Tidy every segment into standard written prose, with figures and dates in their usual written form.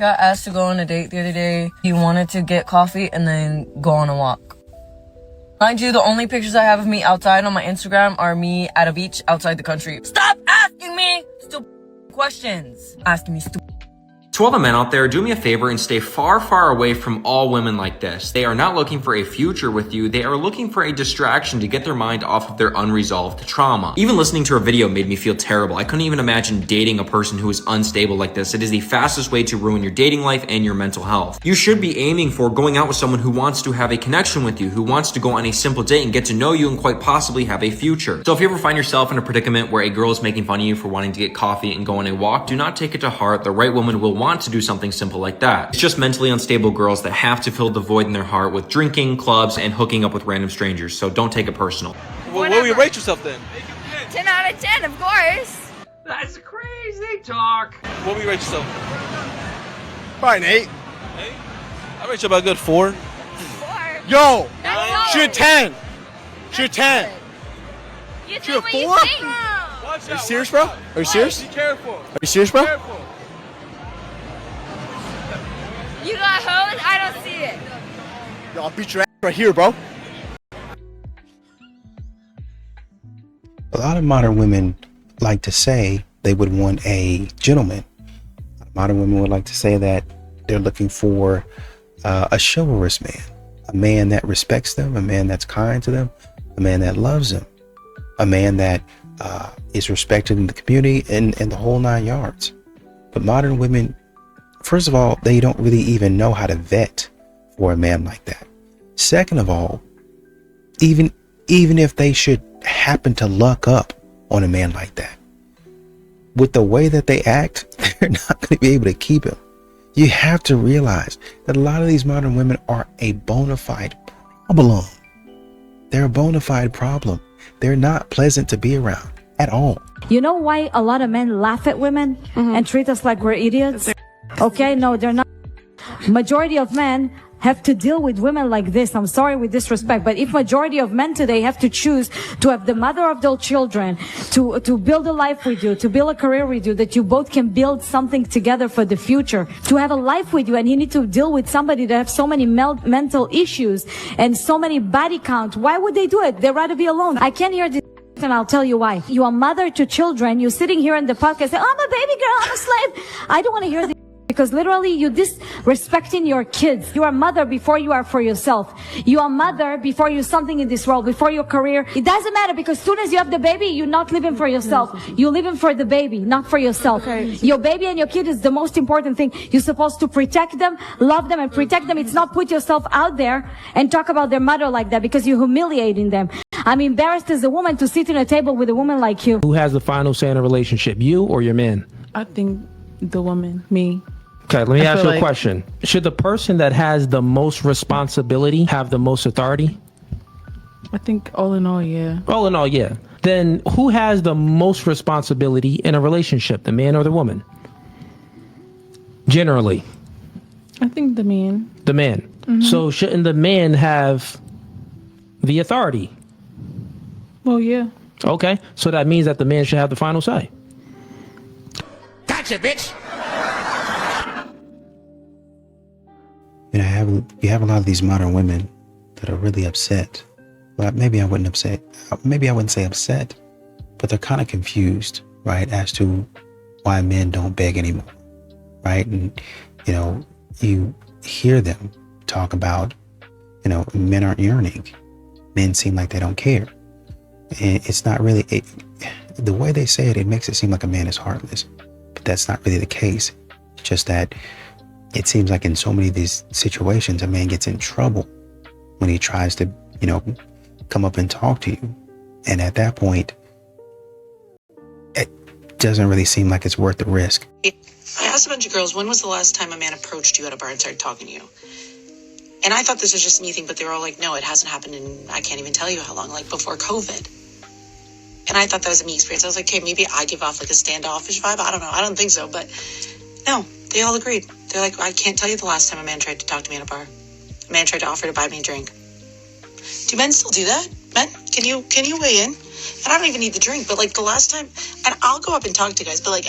got asked to go on a date the other day. He wanted to get coffee and then go on a walk. Mind you, the only pictures I have of me outside on my Instagram are me at a beach outside the country. Stop asking me stupid questions. Asking me stupid. To all the men out there, do me a favor and stay far, far away from all women like this. They are not looking for a future with you. They are looking for a distraction to get their mind off of their unresolved trauma. Even listening to her video made me feel terrible. I couldn't even imagine dating a person who is unstable like this. It is the fastest way to ruin your dating life and your mental health. You should be aiming for going out with someone who wants to have a connection with you, who wants to go on a simple date and get to know you and quite possibly have a future. So if you ever find yourself in a predicament where a girl is making fun of you for wanting to get coffee and go on a walk, do not take it to heart. The right woman will want to do something simple like that. It's just mentally unstable girls that have to fill the void in their heart with drinking, clubs, and hooking up with random strangers, so don't take it personal. Well, what will you rate yourself then? 10 out of 10, of course. That's crazy talk. What will you rate yourself? Probably an 8. 8? I rate you about a good 4. 4. Yo! That's She a 10! She a 10! You She a think what you 4? think. Are you serious, bro? Are you serious? Be careful. Are you serious, bro? Careful. You got hose? I don't see it. Yo, I'll beat your ass right here, bro. A lot of modern women like to say they would want a gentleman. Modern women would like to say that they're looking for a chivalrous man, a man that respects them, a man that's kind to them, a man that loves them, a man that is respected in the community and the whole 9 yards. But modern women, first of all, they don't really even know how to vet for a man like that. Second of all, even if they should happen to luck up on a man like that, with the way that they act, they're not going to be able to keep him. You have to realize that a lot of these modern women are a bona fide problem. They're a bona fide problem. They're not pleasant to be around at all. You know why a lot of men laugh at women and treat us like we're idiots? Okay, no, they're not. Majority of men have to deal with women like this. I'm sorry with disrespect, but if majority of men today have to choose to have the mother of their children, to build a life with you, to build a career with you, that you both can build something together for the future, to have a life with you, and you need to deal with somebody that have so many mental issues and so many body count, why would they do it? They'd rather be alone. I can't hear this. And I'll tell you why. You are mother to children. You're sitting here in the podcast saying, oh, I'm a baby girl, I'm a slave. I don't want to hear this. Because literally you disrespecting your kids. You are mother before you are for yourself. You are mother before you're something in this world, before your career. It doesn't matter, because as soon as you have the baby, you're not living for yourself. You're living for the baby, not for yourself. Okay. Your baby and your kid is the most important thing. You're supposed to protect them, love them, and protect them. It's not put yourself out there and talk about their mother like that, because you're humiliating them. I'm embarrassed as a woman to sit at a table with a woman like you. Who has the final say in a relationship, you or your man? I think the woman, me. Okay, let me ask you a question. Should the person that has the most responsibility have the most authority? I think all in all, yeah. All in all, yeah. Then who has the most responsibility in a relationship, the man or the woman? Generally. I think the man. The man. Mm-hmm. So shouldn't the man have the authority? Well, yeah. Okay, so that means that the man should have the final say. Gotcha, bitch! You have a lot of these modern women that are really upset. Well, maybe I wouldn't say upset, but they're kind of confused, right, as to why men don't beg anymore, right? And, you hear them talk about, men aren't yearning. Men seem like they don't care. And it's not really, the way they say it, it makes it seem like a man is heartless, but that's not really the case. It's just that it seems like in so many of these situations, a man gets in trouble when he tries to, come up and talk to you. And at that point, it doesn't really seem like it's worth the risk. I asked a bunch of girls, when was the last time a man approached you at a bar and started talking to you? And I thought this was just me thing, but they were all like, no, it hasn't happened in, I can't even tell you how long, like before COVID. And I thought that was a me experience. I was like, okay, maybe I give off like a standoffish vibe. I don't know. I don't think so. But no, they all agreed. They're like, I can't tell you the last time a man tried to talk to me at a bar. A man tried to offer to buy me a drink. Do men still do that? Men, can you weigh in? And I don't even need the drink, but like the last time, and I'll go up and talk to guys, but like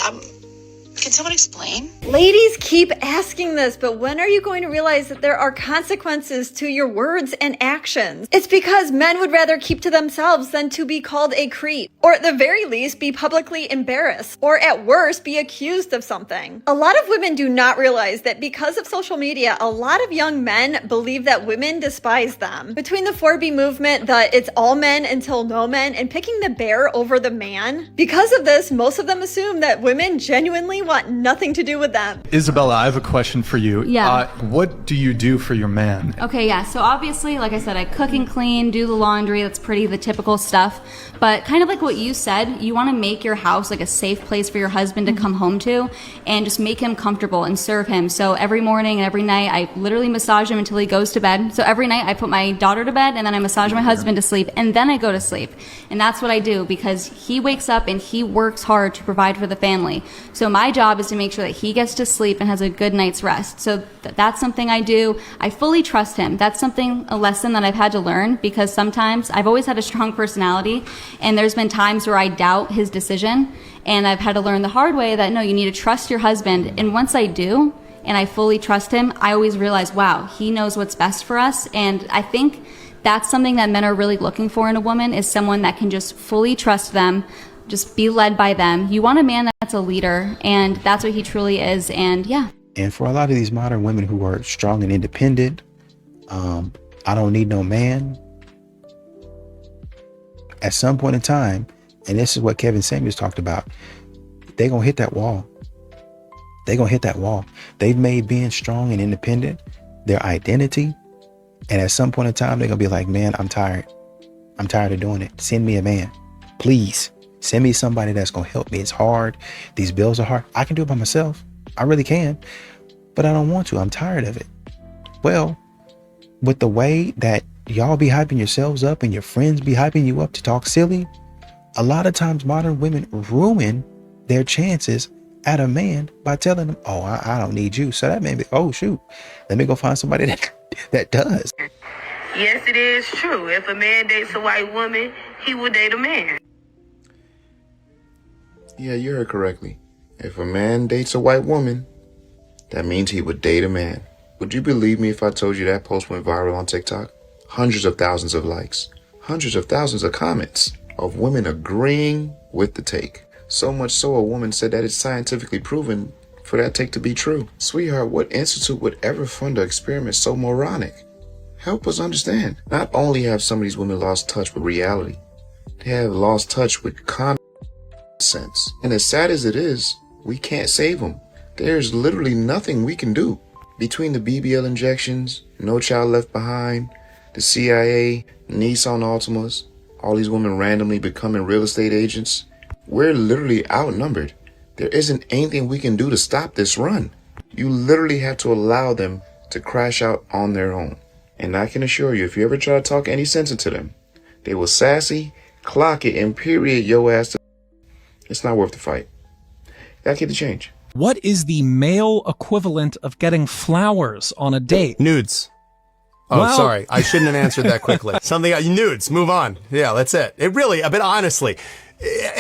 Can someone explain? Ladies keep asking this, but when are you going to realize that there are consequences to your words and actions? It's because men would rather keep to themselves than to be called a creep, or at the very least be publicly embarrassed, or at worst be accused of something. A lot of women do not realize that because of social media, a lot of young men believe that women despise them. Between the 4B movement, the it's all men until no men, and picking the bear over the man, because of this, most of them assume that women genuinely want nothing to do with them. Isabella, I have a question for you. Yeah. What do you do for your man? Okay, yeah. So obviously, like I said, I cook and clean, do the laundry. That's pretty the typical stuff. But kind of like what you said, you want to make your house like a safe place for your husband to come home to and just make him comfortable and serve him. So every morning and every night, I literally massage him until he goes to bed. So every night I put my daughter to bed and then I massage my husband to sleep and then I go to sleep. And that's what I do because he wakes up and he works hard to provide for the family. So my job is to make sure that he gets to sleep and has a good night's rest. So that's something I do. I fully trust him. That's a lesson that I've had to learn because sometimes I've always had a strong personality and there's been times where I doubt his decision and I've had to learn the hard way that no, you need to trust your husband. And once I do and I fully trust him, I always realize, wow, he knows what's best for us. And I think that's something that men are really looking for in a woman is someone that can just fully trust them, just be led by them. You want a man that's a leader, and that's what he truly is. And yeah. And for a lot of these modern women who are strong and independent, I don't need no man. At some point in time, and this is what Kevin Samuels talked about, they're going to hit that wall. They're going to hit that wall. They've made being strong and independent their identity. And at some point in time, they're going to be like, man, I'm tired. I'm tired of doing it. Send me a man. Please send me somebody that's going to help me. It's hard. These bills are hard. I can do it by myself. I really can. But I don't want to. I'm tired of it. Well, with the way that y'all be hyping yourselves up and your friends be hyping you up to talk silly, a lot of times modern women ruin their chances at a man by telling them, oh, I don't need you. So that may be, oh, shoot, let me go find somebody that does. Yes, it is true. If a man dates a white woman, he will date a man. Yeah, you heard correctly. If a man dates a white woman, that means he would date a man. Would you believe me if I told you that post went viral on TikTok? Hundreds of thousands of likes, hundreds of thousands of comments of women agreeing with the take. So much so a woman said that it's scientifically proven for that take to be true. Sweetheart, what institute would ever fund an experiment so moronic? Help us understand. Not only have some of these women lost touch with reality, they have lost touch with common sense. And as sad as it is, we can't save them. There's literally nothing we can do. Between the BBL injections, No Child Left Behind, the CIA, Nissan Altimas, all these women randomly becoming real estate agents, we're literally outnumbered. There isn't anything we can do to stop this run. You literally have to allow them to crash out on their own. And I can assure you, if you ever try to talk any sense into them, they will sassy, clock it, and period your ass to. It's not worth the fight. Gotta keep the change. What is the male equivalent of getting flowers on a date? Nudes. Oh, Well- sorry. I shouldn't have answered that quickly. Nudes. Move on. Yeah, that's it. It really, but honestly,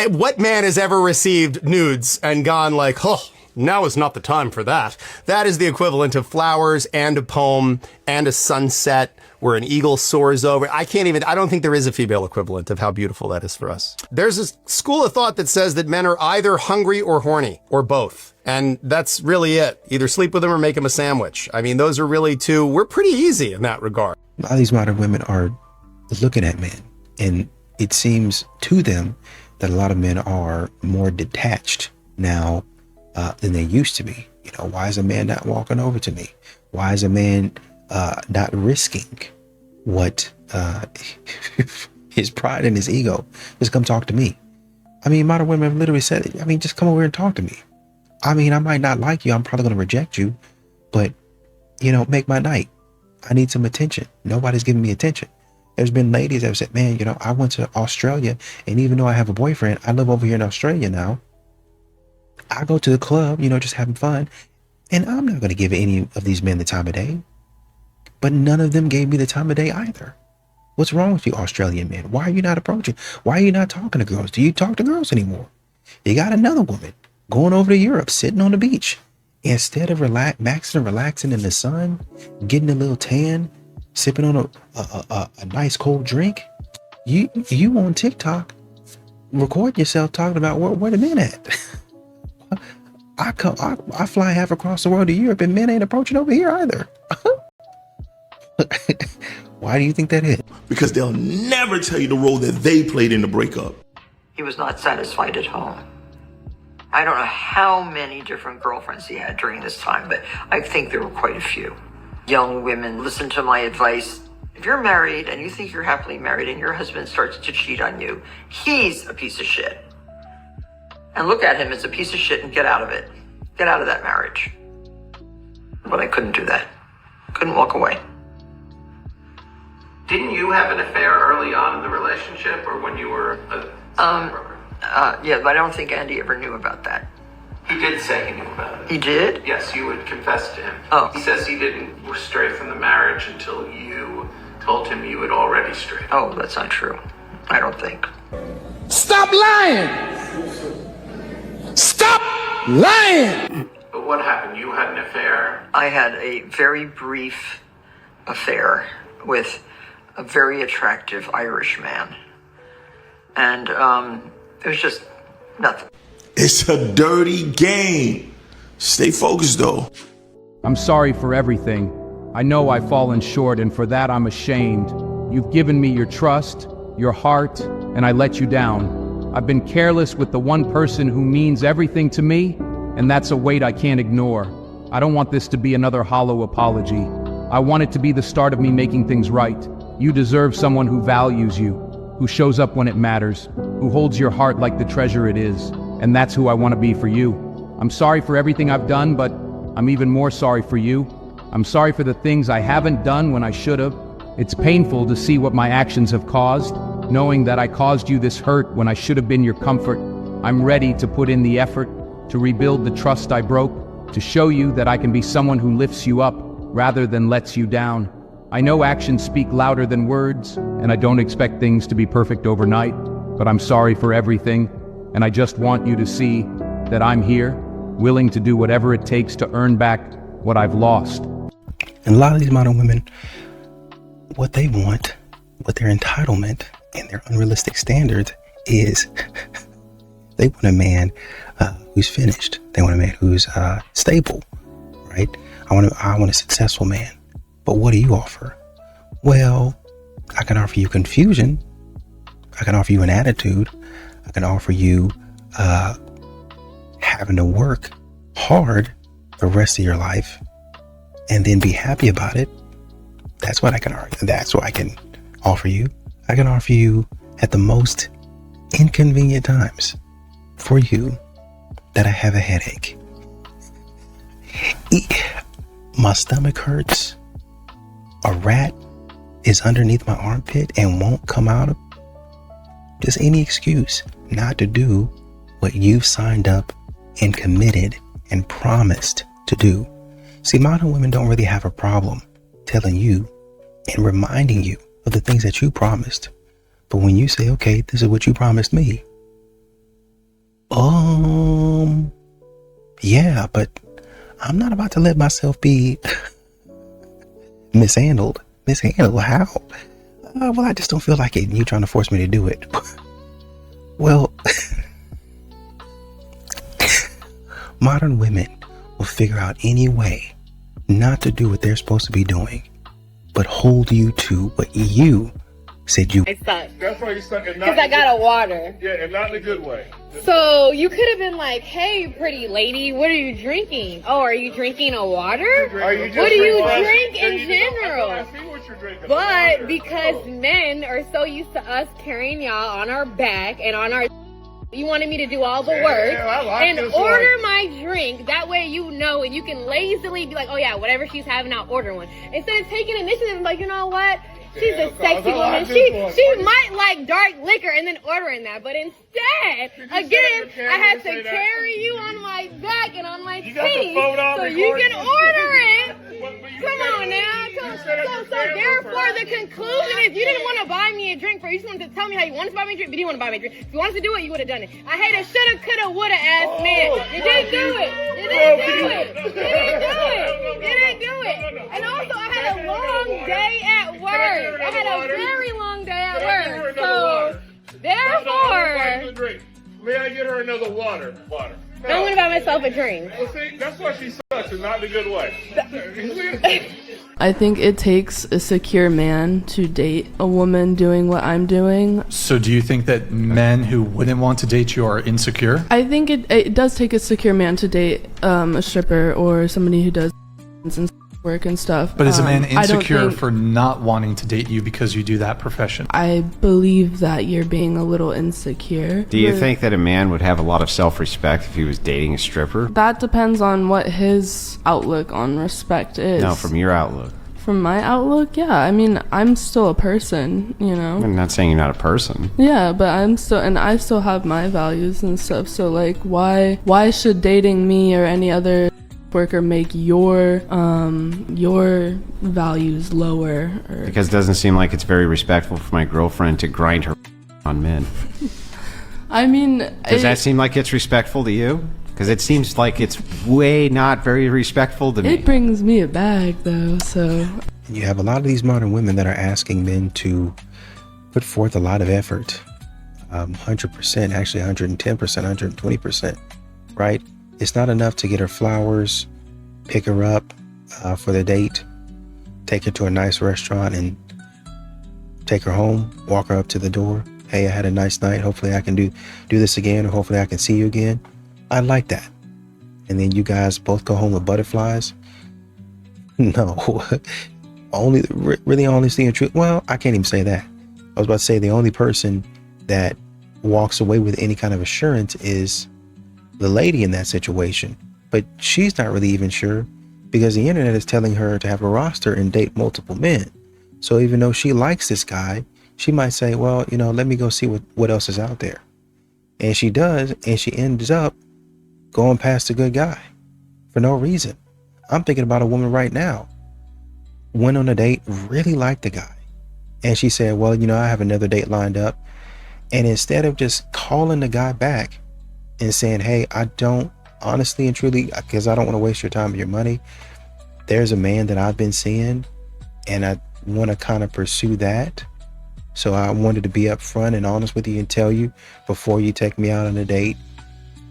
what man has ever received nudes and gone like, oh, now is not the time for that? That is the equivalent of flowers and a poem and a sunset where an eagle soars over. I don't think there is a female equivalent of how beautiful that is for us. There's a school of thought that says that men are either hungry or horny or both. And that's really it. Either sleep with them or make them a sandwich. I mean, those are really two. We're pretty easy in that regard. A lot of these modern women are looking at men, and it seems to them that a lot of men are more detached now than they used to be. You know, why is a man not walking over to me? Why is a man not risking what his pride and his ego? Just come talk to me. I mean, modern women have literally said, just come over here and talk to me. I mean, I might not like you. I'm probably going to reject you, but, make my night. I need some attention. Nobody's giving me attention. There's been ladies that have said, man, I went to Australia, and even though I have a boyfriend, I live over here in Australia now. I go to the club, just having fun, and I'm not going to give any of these men the time of day. But none of them gave me the time of day either. What's wrong with you Australian men? Why are you not approaching? Why are you not talking to girls? Do you talk to girls anymore? You got another woman going over to Europe, sitting on the beach. Instead of relaxing in the sun, getting a little tan, sipping on a nice cold drink, you on TikTok, record yourself talking about where the men at. I fly half across the world to Europe and men ain't approaching over here either. Why do you think that is? Because they'll never tell you the role that they played in the breakup. He was not satisfied at home. I don't know how many different girlfriends he had during this time, but I think there were quite a few. Young women, listen to my advice. If you're married and you think you're happily married and your husband starts to cheat on you, he's a piece of shit. And look at him as a piece of shit and get out of it. Get out of that marriage. But I couldn't do that. Couldn't walk away. Didn't you have an affair early on in the relationship, or when you were yeah, but I don't think Andy ever knew about that. He did say he knew about it. He did? Yes, you would confess to him. Oh. He says he didn't stray from the marriage until you told him you had already strayed. Oh, that's not true. I don't think. Stop lying! Stop lying! But what happened? You had an affair? I had a very brief affair with a very attractive Irish man. And it was just nothing. It's a dirty game. Stay focused, though. I'm sorry for everything. I know I've fallen short, and for that I'm ashamed. You've given me your trust, your heart, and I let you down. I've been careless with the one person who means everything to me, and that's a weight I can't ignore. I don't want this to be another hollow apology. I want it to be the start of me making things right. You deserve someone who values you, who shows up when it matters, who holds your heart like the treasure it is. And that's who I want to be for you. I'm sorry for everything I've done, but I'm even more sorry for you. I'm sorry for the things I haven't done when I should have. It's painful to see what my actions have caused, knowing that I caused you this hurt when I should have been your comfort. I'm ready to put in the effort, to rebuild the trust I broke, to show you that I can be someone who lifts you up rather than lets you down. I know actions speak louder than words, and I don't expect things to be perfect overnight, but I'm sorry for everything, and I just want you to see that I'm here, willing to do whatever it takes to earn back what I've lost. And a lot of these modern women, what they want, what their entitlement and their unrealistic standards is, they want a man who's finished. They want a man who's stable, right? I want a successful man. But what do you offer? Well, I can offer you confusion. I can offer you an attitude. I can offer you having to work hard the rest of your life and then be happy about it. That's what I can argue. That's what I can offer you. I can offer you at the most inconvenient times for you that I have a headache. My stomach hurts. A rat is underneath my armpit and won't come out of. Just any excuse not to do what you've signed up and committed and promised to do. See, modern women don't really have a problem telling you and reminding you of the things that you promised. But when you say, okay, this is what you promised me. Yeah, but I'm not about to let myself be mishandled. Mishandled? How? Well, I just don't feel like it, and you're trying to force me to do it. Well, modern women will figure out any way not to do what they're supposed to be doing, but hold you to what you said you. I suck. That's why you suck. Because I got a water. Yeah, and not in a good way. So you could have been like, hey, pretty lady, what are you drinking? Oh, are you drinking a water? What do you drink in general? But because men are so used to us carrying y'all on our back and on our... You wanted me to do all the work and order my drink. That way you know and you can lazily be like, oh yeah, whatever she's having, I'll order one. Instead of taking initiative and like, you know what? She's a sexy woman. She might like dark liquor and then ordering that. But instead, again, I had to carry you on my back and on my feet so you can order it. Come on now. So therefore, the conclusion honest, you didn't want to buy me a drink first. You just wanted to tell me how you wanted to buy me a drink, but you didn't want to buy me a drink. If you wanted to do it, you would have done it. I hate a shoulda, coulda, woulda ass man. You didn't do it. You didn't do it. You didn't do it. You didn't do it. And also, I had a long day at work. I had a very long day at work. So, therefore, May I get her another water? Water. I want to buy myself a drink. Well, see, that's why she sucks, and not in a good way. I think it takes a secure man to date a woman doing what I'm doing. So do you think that men who wouldn't want to date you are insecure? I think it does take a secure man to date a stripper or somebody who does work and stuff. But is a man insecure for not wanting to date you because you do that profession? I believe that you're being a little insecure. Do you think that a man would have a lot of self-respect if he was dating a stripper? That depends on what his outlook on respect is. No, from your outlook. From my outlook, yeah. I mean, I'm still a person, you know? I'm not saying you're not a person. Yeah, but I still have my values and stuff. So, like, why should dating me or any other worker make your values lower? Because it doesn't seem like it's very respectful for my girlfriend to grind her on men. I mean, does that seem like it's respectful to you? Because it seems like it's way not very respectful to me. It brings me a bag, though, so... You have a lot of these modern women that are asking men to put forth a lot of effort. 100%, actually 110%, 120%, right? It's not enough to get her flowers, pick her up for the date, take her to a nice restaurant and take her home, walk her up to the door. Hey, I had a nice night. Hopefully I can do this again, or hopefully I can see you again. I like that. And then you guys both go home with butterflies? No. Really honestly and truth. Well, I can't even say that. I was about to say the only person that walks away with any kind of assurance is the lady in that situation. But she's not really even sure, because the internet is telling her to have a roster and date multiple men. So even though she likes this guy, she might say, well, you know, let me go see what else is out there. And she does, and she ends up going past a good guy for no reason. I'm thinking about a woman right now. Went on a date, really liked the guy. And she said, well, you know, I have another date lined up. And instead of just calling the guy back and saying, hey, I don't, honestly and truly, because I don't want to waste your time and your money, there's a man that I've been seeing and I want to kind of pursue that. So I wanted to be upfront and honest with you and tell you before you take me out on a date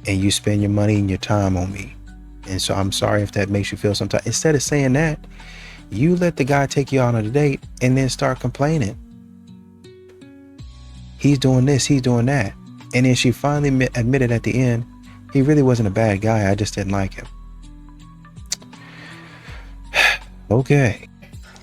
and you spend your money and your time on me. And so I'm sorry if that makes you feel sometimes. Instead of saying that, you let the guy take you out on a date and then start complaining. He's doing this, he's doing that. And then she finally admitted at the end, he really wasn't a bad guy, I just didn't like him. Okay.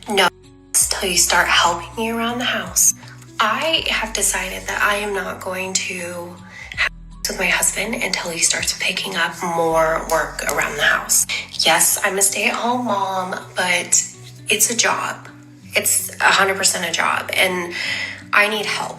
No, until you start helping me around the house. I have decided that I am not going to have sex with my husband until he starts picking up more work around the house. Yes, I'm a stay-at-home mom, but it's a job. It's 100% a job, and I need help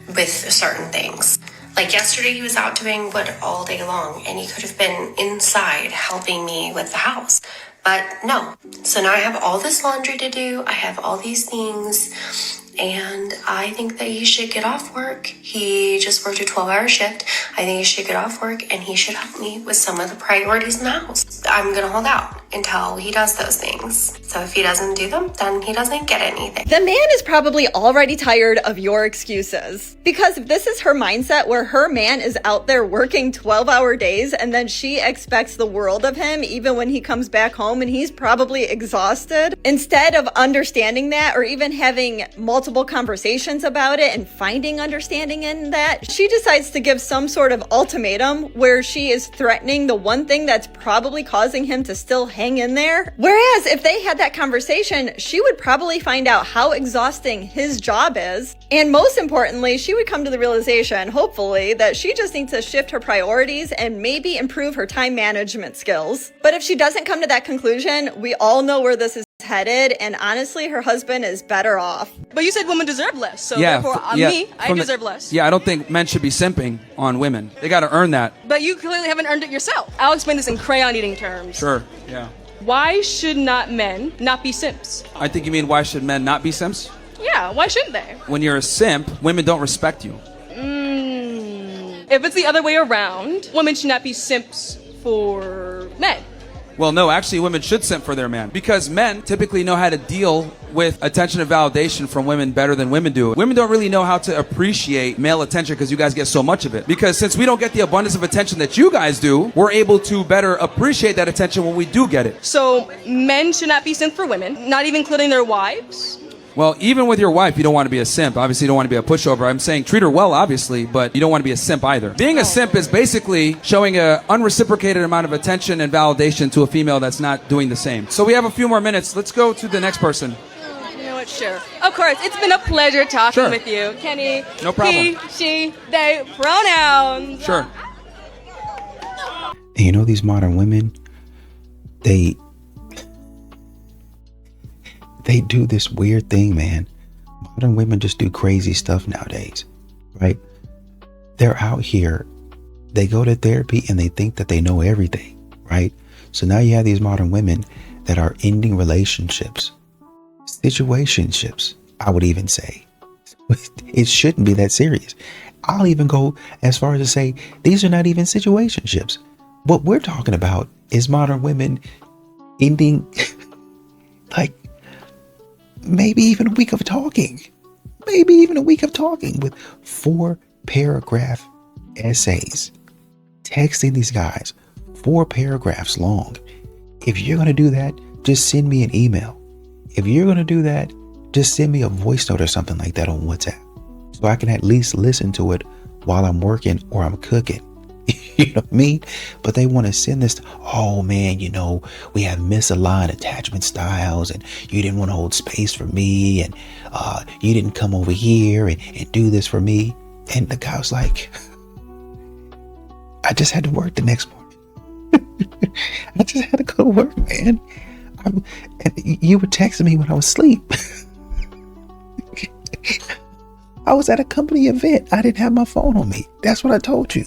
with certain things. Like yesterday, he was out doing wood all day long, and he could have been inside helping me with the house. But no. So now I have all this laundry to do. I have all these things. And I think that he should get off work. He just worked a 12-hour shift. I think he should get off work and he should help me with some of the priorities in the house. I'm going to hold out until he does those things. So if he doesn't do them, then he doesn't get anything. The man is probably already tired of your excuses. Because if this is her mindset where her man is out there working 12-hour days and then she expects the world of him even when he comes back home and he's probably exhausted, instead of understanding that or even having multiple conversations about it and finding understanding in that, she decides to give some sort of ultimatum where she is threatening the one thing that's probably causing him to still hang in there. Whereas if they had that conversation, she would probably find out how exhausting his job is. And most importantly, she would come to the realization, hopefully, that she just needs to shift her priorities and maybe improve her time management skills. But if she doesn't come to that conclusion, we all know where this is headed, and honestly, her husband is better off. But you said women deserve less, so Yeah, therefore, I deserve less. Yeah, I don't think men should be simping on women. They got to earn that. But you clearly haven't earned it yourself. I'll explain this in crayon eating terms. Sure, yeah. Why should not men not be simps? I think you mean why should men not be simps? Yeah, why shouldn't they? When you're a simp, women don't respect you. If it's the other way around, women should not be simps for men. Well, no, actually, women should simp for their man because men typically know how to deal with attention and validation from women better than women do. Women don't really know how to appreciate male attention because you guys get so much of it. Because since we don't get the abundance of attention that you guys do, we're able to better appreciate that attention when we do get it. So men should not be simp for women, not even including their wives. Well, even with your wife, you don't want to be a simp. Obviously, you don't want to be a pushover. I'm saying treat her well, obviously, but you don't want to be a simp either. Being a simp is basically showing an unreciprocated amount of attention and validation to a female that's not doing the same. So we have a few more minutes. Let's go to the next person. You know what? Sure. Of course, it's been a pleasure talking with you, Kenny. No problem. He, she, they, pronouns. Sure. And you know, these modern women, they do this weird thing, man. Modern women just do crazy stuff nowadays, right? They're out here, they go to therapy and they think that they know everything, right? So now you have these modern women that are ending relationships, situationships, I would even say. It shouldn't be that serious. I'll even go as far as to say these are not even situationships. What we're talking about is modern women ending like maybe even a week of talking with 4-paragraph essays, texting these guys 4 paragraphs long. If you're going to do that, just send me an email. If you're going to do that, just send me a voice note or something like that on WhatsApp so I can at least listen to it while I'm working or I'm cooking. You know what I mean? But they want to send this, oh man, you know, we have misaligned attachment styles and you didn't want to hold space for me and you didn't come over here and do this for me. And the guy was like, I just had to work the next morning. I just had to go to work, man. And you were texting me when I was asleep. I was at a company event. I didn't have my phone on me. That's what I told you.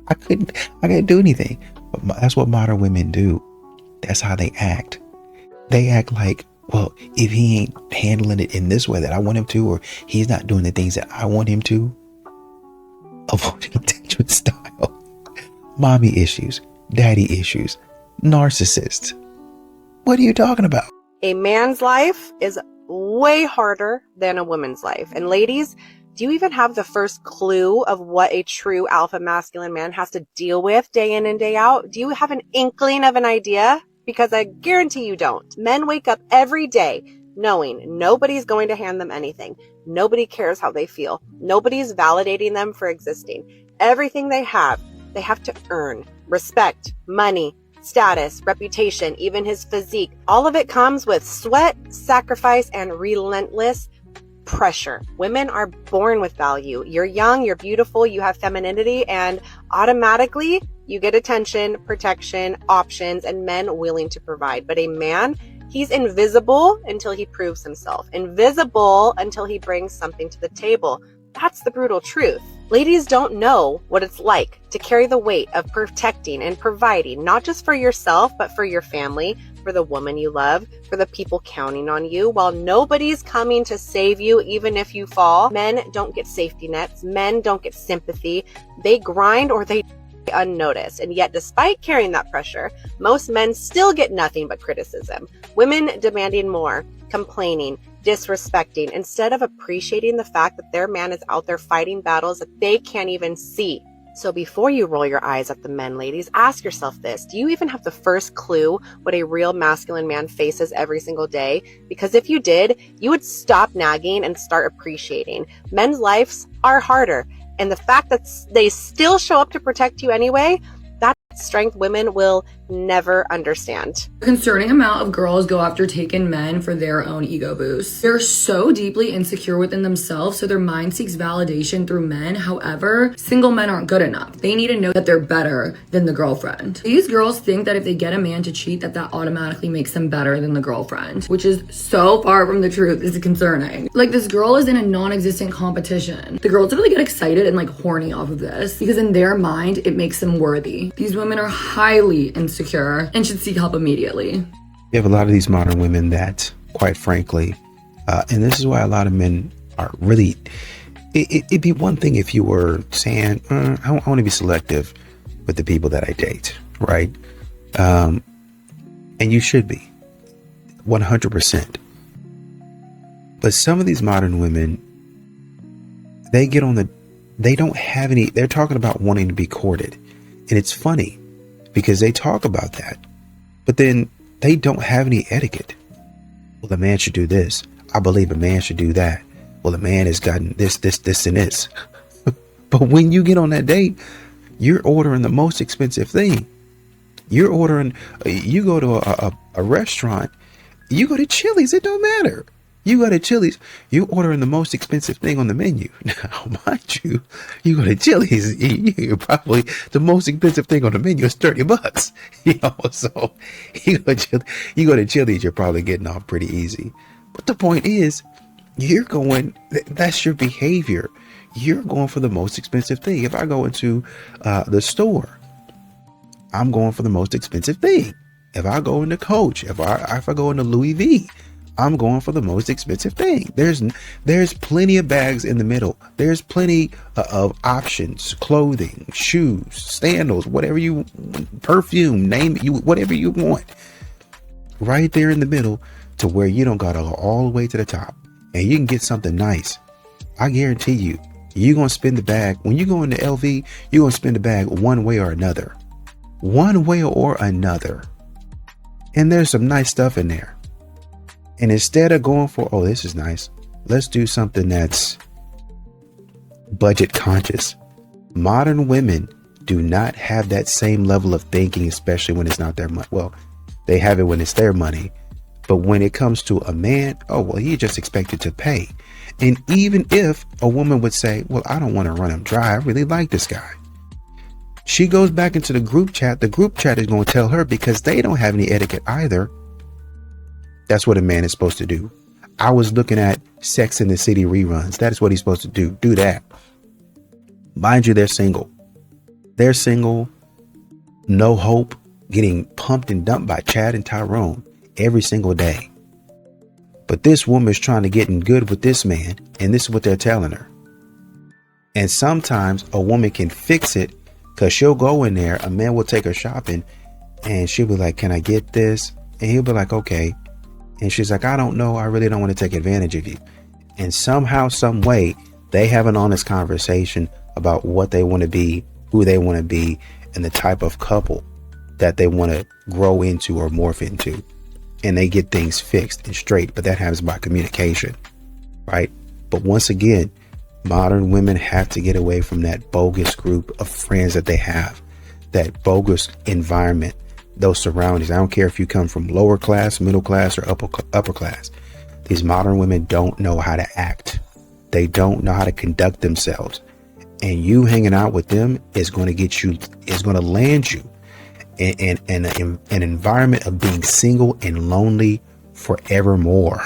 I couldn't do anything. But that's what modern women do. That's how they act. They act like, well, if he ain't handling it in this way that I want him to, or he's not doing the things that I want him to, avoiding attachment style, mommy issues, daddy issues, narcissists. What are you talking about? A man's life is way harder than a woman's life. And ladies, do you even have the first clue of what a true alpha masculine man has to deal with day in and day out? Do you have an inkling of an idea? Because I guarantee you don't. Men wake up every day knowing nobody's going to hand them anything. Nobody cares how they feel. Nobody's validating them for existing. Everything they have to earn. Respect, money, status, reputation, even his physique. All of it comes with sweat, sacrifice, and relentless pressure. Women are born with value. You're young, you're beautiful, you have femininity, and automatically you get attention, protection, options, and men willing to provide. But a man, he's invisible until he proves himself. Invisible until he brings something to the table. That's the brutal truth. Ladies don't know what it's like to carry the weight of protecting and providing, not just for yourself, but for your family, for the woman you love, for the people counting on you. While nobody's coming to save you, even if you fall, men don't get safety nets. Men don't get sympathy. They grind or they unnoticed. And yet, despite carrying that pressure, most men still get nothing but criticism. Women demanding more, complaining, disrespecting, instead of appreciating the fact that their man is out there fighting battles that they can't even see. So before you roll your eyes at the men, ladies, ask yourself this. Do you even have the first clue what a real masculine man faces every single day? Because if you did, you would stop nagging and start appreciating. Men's lives are harder. And the fact that they still show up to protect you anyway, that strength women will never understand. A concerning amount of girls go after taken men for their own ego boost. They're so deeply insecure within themselves, so their mind seeks validation through men. However, single men aren't good enough. They need to know that they're better than the girlfriend. These girls think that if they get a man to cheat, that automatically makes them better than the girlfriend, which is so far from the truth. It's concerning. Like, this girl is in a non-existent competition. The girls really get excited and like horny off of this because in their mind, it makes them worthy. These women are highly insecure and should seek help immediately. You have a lot of these modern women that, quite frankly, And this is why a lot of men are really, it'd be one thing if you were saying, I want to be selective with the people that I date, right? And you should be 100%. But some of these modern women, they don't have any, they're talking about wanting to be courted. And it's funny because they talk about that, but then they don't have any etiquette. Well, a man should do this. I believe a man should do that. Well, a man has gotten this, and this. But when you get on that date, you're ordering the most expensive thing. You're ordering, you go to a restaurant, you go to Chili's, it don't matter. You go to Chili's, you ordering the most expensive thing on the menu. Now, mind you, you go to Chili's, you're probably the most expensive thing on the menu is $30. So you go to Chili's, you're probably getting off pretty easy. But the point is, that's your behavior. You're going for the most expensive thing. If I go into the store, I'm going for the most expensive thing. If I go into Coach, if I go into Louis V, I'm going for the most expensive thing. There's plenty of bags in the middle. There's plenty of options, clothing, shoes, sandals, whatever you, perfume, name it, whatever you want. Right there in the middle to where you don't got to go all the way to the top. And you can get something nice. I guarantee you, you're going to spend the bag. When you go into LV, you're going to spend the bag one way or another. One way or another. And there's some nice stuff in there. And instead of going for, oh, this is nice, let's do something that's budget conscious. Modern women do not have that same level of thinking, especially when it's not their money. Well, they have it when it's their money. But when it comes to a man, oh, well, he just expected to pay. And even if a woman would say, well, I don't want to run him dry, I really like this guy. She goes back into the group chat. The group chat is going to tell her, because they don't have any etiquette either. That's what a man is supposed to do. I was looking at Sex and the City reruns. That is what he's supposed to do. Do that. Mind you, they're single. They're single. No hope. Getting pumped and dumped by Chad and Tyrone every single day. But this woman is trying to get in good with this man. And this is what they're telling her. And sometimes a woman can fix it, because she'll go in there. A man will take her shopping and she'll be like, can I get this? And he'll be like, okay. And she's like, I don't know. I really don't want to take advantage of you. And somehow, some way, they have an honest conversation about what they want to be, who they want to be, and the type of couple that they want to grow into or morph into. And they get things fixed and straight. But that happens by communication, right? But once again, modern women have to get away from that bogus group of friends that they have, that bogus environment, those surroundings. I don't care if you come from lower class, middle class, or upper class. These modern women don't know how to act. They don't know how to conduct themselves. And you hanging out with them is going to land you in an environment of being single and lonely forevermore.